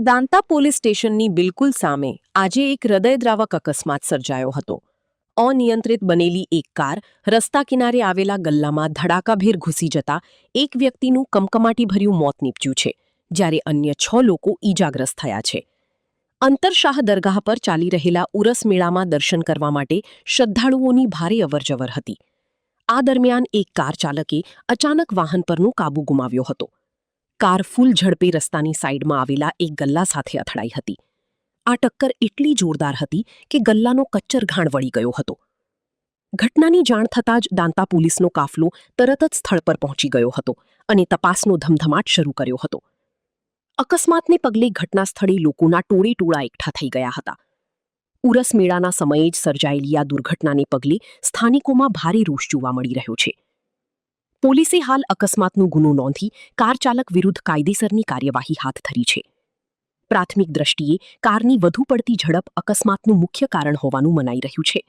Danta police સ્ટેશનની બિલકુલ સામે આજે એક હૃદયદ્રાવક અકસ્માત સર્જાયો હતો. અનિયંત્રિત બનેલી એક કાર રસ્તા કિનારે આવેલા ગલ્લામાં ધડાકાભેર ઘૂસી જતા એક વ્યક્તિનું કમકમાટીભર્યું મોત નીપજ્યું છે, જ્યારે અન્ય 6 લોકો ઈજાગ્રસ્ત થયા છે. અંતરશાહ દરગાહ પર ચાલી રહેલા ઉરસ મેળામાં દર્શન કરવા માટે શ્રદ્ધાળુઓની ભારે અવરજવર હતી. આ દરમિયાન એક કાર ચાલકે અચાનક વાહન પરનો કાબુ ગુમાવ્યો હતો. કાર ફૂલ ઝડપે રસ્તાની સાઈડમાં આવેલા એક ગલ્લા સાથે અથડાઈ હતી. આ ટક્કર એટલી જોરદાર હતી કે ગલ્લાનો કચ્ચરઘાણ વળી ગયો હતો. ઘટનાની જાણ થતાં જ દાંતા પોલીસનો કાફલો તરત જ સ્થળ પર પહોંચી ગયો હતો અને તપાસનો ધમધમાટ શરૂ કર્યો હતો. અકસ્માતને પગલે ઘટના સ્થળે લોકોના ટોળેટોળા એકઠા થઈ ગયા હતા. ઉરસ મેળાના સમયે જ સર્જાયેલી આ દુર્ઘટનાને પગલે સ્થાનિકોમાં ભારે રોષ જોવા મળી રહ્યો છે. પોલીસે હાલ અકસ્માતનો ગુનો નોંધી કાર ચાલક વિરુદ્ધ કાયદેસરની કાર્યવાહી હાથ ધરી છે. પ્રાથમિક દ્રષ્ટિએ કારની વધુ પડતી ઝડપ અકસ્માતનું મુખ્ય કારણ હોવાનું મનાઈ રહ્યું છે.